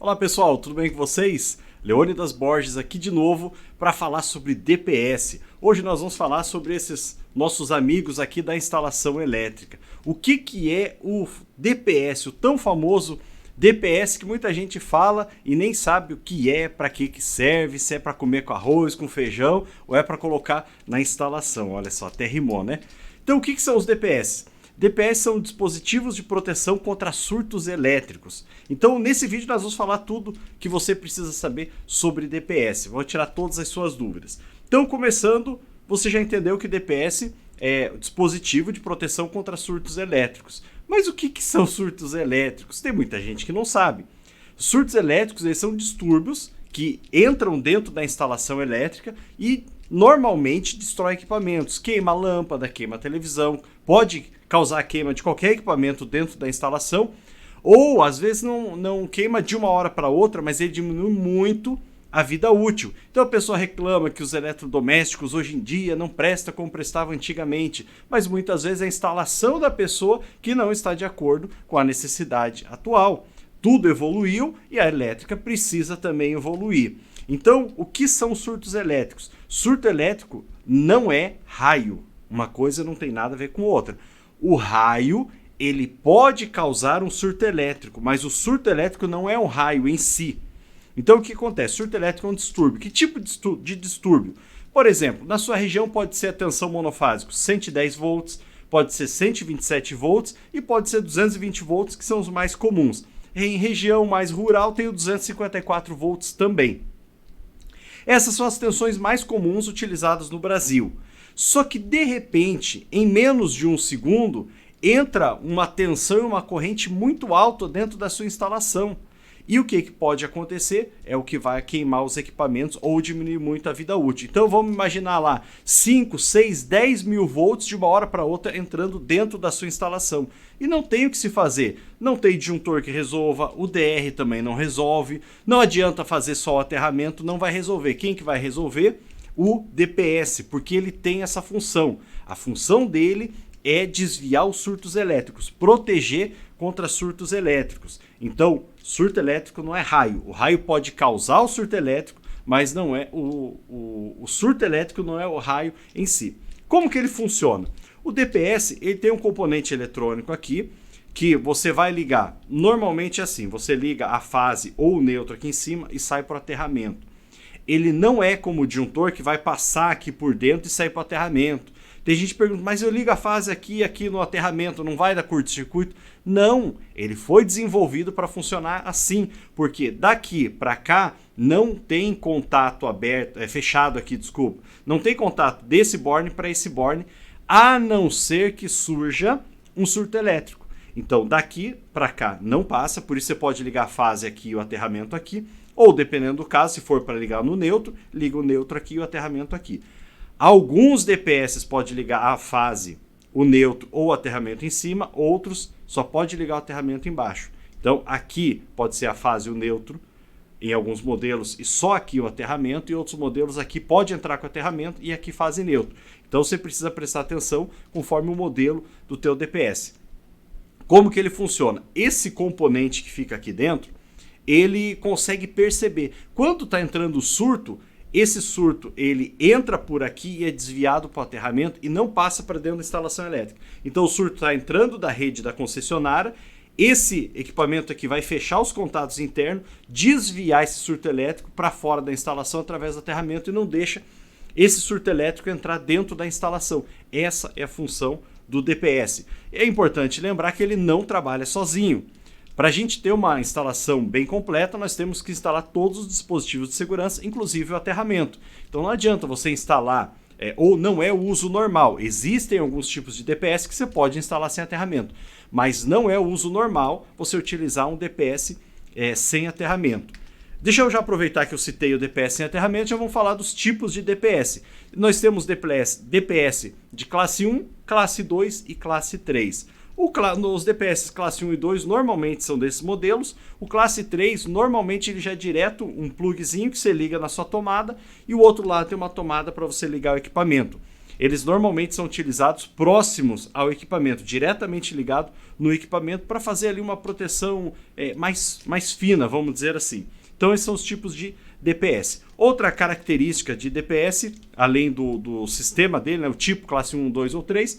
Olá pessoal, tudo bem com vocês? Leônidas Borges aqui de novo para falar sobre DPS. Hoje nós vamos falar sobre esses nossos amigos aqui da instalação elétrica. O que é o DPS, o tão famoso DPS que muita gente fala e nem sabe o que é, para que serve, se é para comer com arroz, com feijão ou é para colocar na instalação. Olha só, até rimou, né? Então o que são os DPS? DPS são dispositivos de proteção contra surtos elétricos. Então, nesse vídeo nós vamos falar tudo que você precisa saber sobre DPS. Vou tirar todas as suas dúvidas. Então, começando, você já entendeu que DPS é o dispositivo de proteção contra surtos elétricos. Mas o que são surtos elétricos? Tem muita gente que não sabe. Surtos elétricos eles são distúrbios que entram dentro da instalação elétrica e normalmente destrói equipamentos, queima a lâmpada, queima a televisão, pode causar queima de qualquer equipamento dentro da instalação, ou às vezes não queima de uma hora para outra, mas ele diminui muito a vida útil. Então a pessoa reclama que os eletrodomésticos hoje em dia não prestam como prestava antigamente, mas muitas vezes é a instalação da pessoa que não está de acordo com a necessidade atual. Tudo evoluiu e a elétrica precisa também evoluir. Então, o que são surtos elétricos? Surto elétrico não é raio. Uma coisa não tem nada a ver com outra. O raio, ele pode causar um surto elétrico, mas o surto elétrico não é um raio em si. Então, o que acontece? Surto elétrico é um distúrbio. Que tipo de distúrbio? Por exemplo, na sua região pode ser a tensão monofásica 110 volts, pode ser 127 volts e pode ser 220 volts, que são os mais comuns. Em região mais rural tem o 254 volts também. Essas são as tensões mais comuns utilizadas no Brasil. Só que, de repente, em menos de um segundo, entra uma tensão e uma corrente muito alta dentro da sua instalação. E o que pode acontecer é o que vai queimar os equipamentos ou diminuir muito a vida útil. Então vamos imaginar lá 5, 6, 10 mil volts de uma hora para outra entrando dentro da sua instalação. E não tem o que se fazer. Não tem disjuntor que resolva, o DR também não resolve. Não adianta fazer só o aterramento, não vai resolver. Quem que vai resolver? O DPS, porque ele tem essa função. A função dele é desviar os surtos elétricos, proteger contra surtos elétricos. Então, surto elétrico não é raio. O raio pode causar o surto elétrico, mas não é o surto elétrico não é o raio em si. Como que ele funciona? O DPS ele tem um componente eletrônico aqui que você vai ligar. Normalmente é assim, você liga a fase ou o neutro aqui em cima e sai para o aterramento. Ele não é como o disjuntor que vai passar aqui por dentro e sair para o aterramento. Tem gente que pergunta, mas eu ligo a fase aqui no aterramento, não vai dar curto-circuito? Não, ele foi desenvolvido para funcionar assim, porque daqui para cá não tem contato aberto, fechado aqui, desculpa, não tem contato desse borne para esse borne, a não ser que surja um surto elétrico. Então daqui para cá não passa, por isso você pode ligar a fase aqui e o aterramento aqui, ou dependendo do caso, se for para ligar no neutro, liga o neutro aqui e o aterramento aqui. Alguns DPS pode ligar a fase, o neutro ou o aterramento em cima, outros só pode ligar o aterramento embaixo. Então aqui pode ser a fase e o neutro em alguns modelos e só aqui o aterramento, e outros modelos aqui pode entrar com o aterramento e aqui fase neutro. Então você precisa prestar atenção conforme o modelo do teu DPS. Como que ele funciona? Esse componente que fica aqui dentro, ele consegue perceber quando está entrando o surto. Esse surto ele entra por aqui e é desviado para o aterramento e não passa para dentro da instalação elétrica. Então o surto está entrando da rede da concessionária, esse equipamento aqui vai fechar os contatos internos, desviar esse surto elétrico para fora da instalação através do aterramento e não deixa esse surto elétrico entrar dentro da instalação. Essa é a função do DPS. É importante lembrar que ele não trabalha sozinho. Para a gente ter uma instalação bem completa, nós temos que instalar todos os dispositivos de segurança, inclusive o aterramento. Então não adianta você instalar, ou não é o uso normal. Existem alguns tipos de DPS que você pode instalar sem aterramento, mas não é o uso normal você utilizar um DPS sem aterramento. Deixa eu já aproveitar que eu citei o DPS sem aterramento, já vamos falar dos tipos de DPS. Nós temos DPS de classe 1, classe 2 e classe 3. Os DPS classe 1 e 2 normalmente são desses modelos. O classe 3 normalmente ele já é direto um plugzinho que você liga na sua tomada e o outro lado tem uma tomada para você ligar o equipamento. eles normalmente são utilizados próximos ao equipamento, diretamente ligado no equipamento, para fazer ali uma proteção mais fina, vamos dizer assim. Então esses são os tipos de DPS. Outra característica de DPS, além do sistema dele, né, o tipo classe 1, 2 ou 3,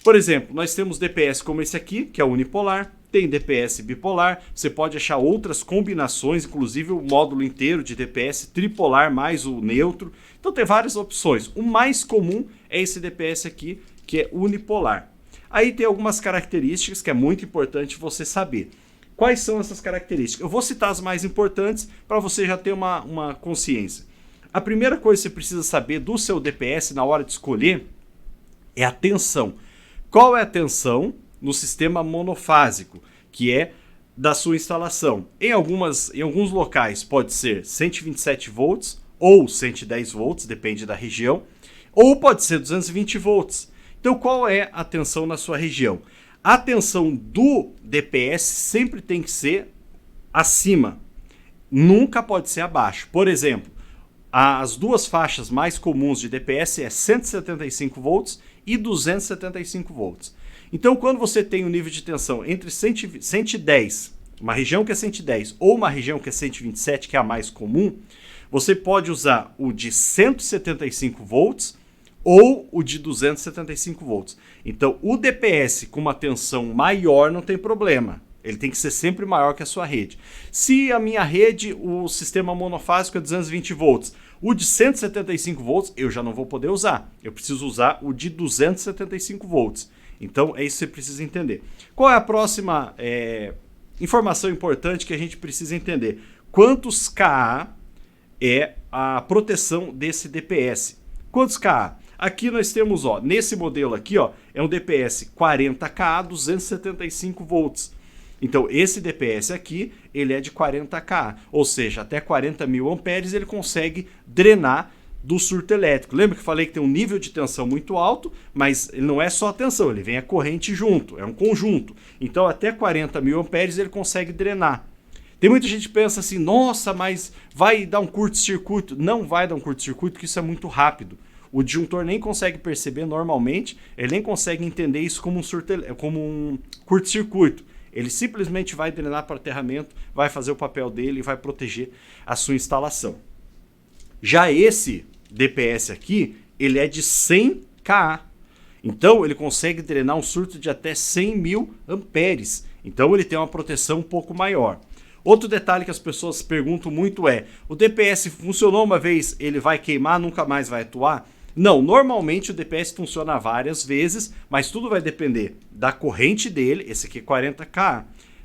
por exemplo, nós temos DPS como esse aqui, que é unipolar, tem DPS bipolar, você pode achar outras combinações, inclusive o módulo inteiro de DPS tripolar mais o neutro. Então tem várias opções. O mais comum é esse DPS aqui, que é unipolar. Aí tem algumas características que é muito importante você saber. Quais são essas características? Eu vou citar as mais importantes para você já ter uma consciência. A primeira coisa que você precisa saber do seu DPS na hora de escolher é a tensão. Qual é a tensão no sistema monofásico, que é da sua instalação? Em alguns locais pode ser 127 volts ou 110 volts, depende da região, ou pode ser 220 volts. Então qual é a tensão na sua região? A tensão do DPS sempre tem que ser acima, nunca pode ser abaixo. Por exemplo, as duas faixas mais comuns de DPS é 175 volts e 275 volts. Então, quando você tem um nível de tensão entre 110, uma região que é 110 ou uma região que é 127, que é a mais comum, você pode usar o de 175 volts ou o de 275 volts. Então, o DPS com uma tensão maior não tem problema. Ele tem que ser sempre maior que a sua rede. Se a minha rede, o sistema monofásico é 220 volts, o de 175 volts eu já não vou poder usar. Eu preciso usar o de 275 volts. Então, é isso que você precisa entender. Qual é a próxima informação importante que a gente precisa entender? Quantos KA é a proteção desse DPS? Quantos KA? Aqui nós temos, nesse modelo aqui, é um DPS 40KA, 275 volts. Então, esse DPS aqui, ele é de 40KA, ou seja, até 40.000 amperes ele consegue drenar do surto elétrico. Lembra que eu falei que tem um nível de tensão muito alto, mas ele não é só a tensão, ele vem a corrente junto, é um conjunto. Então, até 40.000 amperes ele consegue drenar. Tem muita gente que pensa assim, nossa, mas vai dar um curto-circuito. Não vai dar um curto-circuito, porque isso é muito rápido. O disjuntor nem consegue perceber normalmente, ele nem consegue entender isso como um curto-circuito. Ele simplesmente vai drenar para o aterramento, vai fazer o papel dele e vai proteger a sua instalação. Já esse DPS aqui, ele é de 100 kA. Então, ele consegue drenar um surto de até 100.000 amperes. Então, ele tem uma proteção um pouco maior. Outro detalhe que as pessoas perguntam muito é, o DPS funcionou uma vez, ele vai queimar, nunca mais vai atuar? Não, normalmente o DPS funciona várias vezes, mas tudo vai depender da corrente dele, esse aqui é 40kA,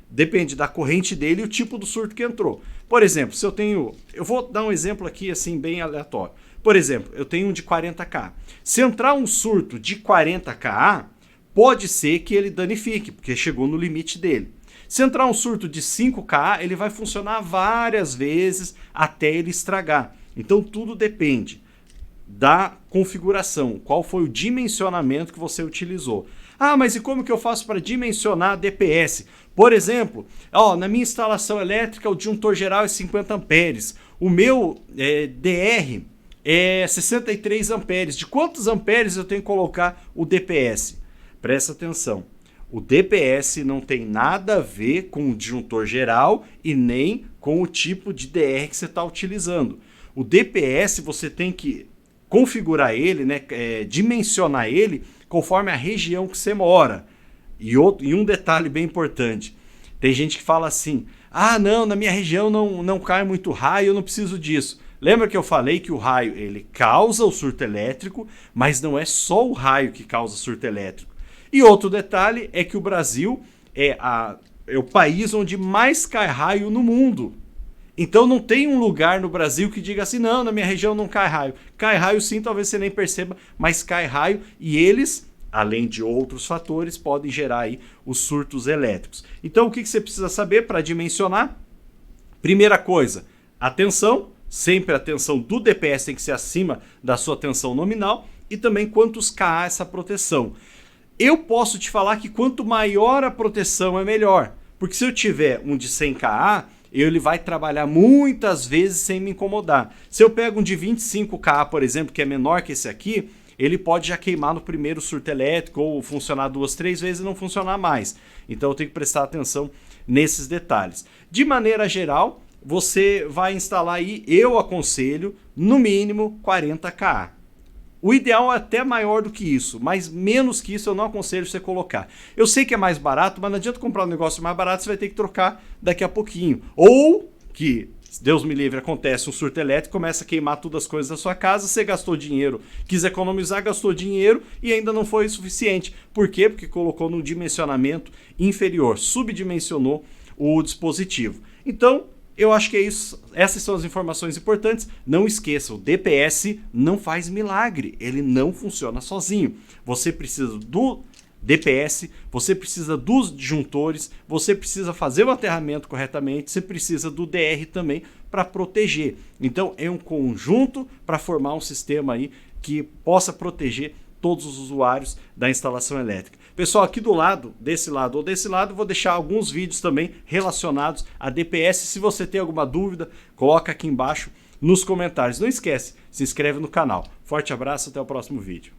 depende da corrente dele e o tipo do surto que entrou. Por exemplo, se eu vou dar um exemplo aqui assim bem aleatório. Por exemplo, eu tenho um de 40kA. Se entrar um surto de 40kA, pode ser que ele danifique, porque chegou no limite dele. Se entrar um surto de 5kA, ele vai funcionar várias vezes até ele estragar. Então tudo depende da configuração, qual foi o dimensionamento que você utilizou. Ah, mas e como que eu faço para dimensionar DPS? Por exemplo, na minha instalação elétrica o disjuntor geral é 50 amperes, o meu DR é 63 amperes. De quantos amperes eu tenho que colocar o DPS? Presta atenção, o DPS não tem nada a ver com o disjuntor geral e nem com o tipo de DR que você está utilizando. O DPS você tem que configurar ele, dimensionar ele conforme a região que você mora. E um detalhe bem importante, tem gente que fala assim, não, na minha região não cai muito raio, eu não preciso disso. Lembra que eu falei que o raio ele causa o surto elétrico, mas não é só o raio que causa surto elétrico. E outro detalhe é que o Brasil é o país onde mais cai raio no mundo. Então não tem um lugar no Brasil que diga assim, não, na minha região não cai raio. Cai raio sim, talvez você nem perceba, mas cai raio e eles, além de outros fatores, podem gerar aí os surtos elétricos. Então o que você precisa saber para dimensionar? Primeira coisa, a tensão, sempre a tensão do DPS tem que ser acima da sua tensão nominal e também quantos kA essa proteção. Eu posso te falar que quanto maior a proteção é melhor, porque se eu tiver um de 100 kA, ele vai trabalhar muitas vezes sem me incomodar. Se eu pego um de 25kA, por exemplo, que é menor que esse aqui, ele pode já queimar no primeiro surto elétrico ou funcionar 2, 3 vezes e não funcionar mais. Então eu tenho que prestar atenção nesses detalhes. De maneira geral, você vai instalar aí, eu aconselho, no mínimo 40 kA. O ideal é até maior do que isso, mas menos que isso eu não aconselho você colocar. Eu sei que é mais barato, mas não adianta comprar um negócio mais barato, você vai ter que trocar daqui a pouquinho. Ou que, Deus me livre, acontece um surto elétrico, começa a queimar todas as coisas da sua casa, você gastou dinheiro, quis economizar, gastou dinheiro e ainda não foi suficiente. Por quê? Porque colocou no dimensionamento inferior, subdimensionou o dispositivo. Então, eu acho que é isso. Essas são as informações importantes. Não esqueça, o DPS não faz milagre. Ele não funciona sozinho. Você precisa do DPS, você precisa dos disjuntores, você precisa fazer o aterramento corretamente, você precisa do DR também para proteger. Então é um conjunto para formar um sistema aí que possa proteger todos os usuários da instalação elétrica. Pessoal, aqui do lado, desse lado ou desse lado, vou deixar alguns vídeos também relacionados a DPS. Se você tem alguma dúvida, coloca aqui embaixo nos comentários. Não esquece, se inscreve no canal. Forte abraço, até o próximo vídeo.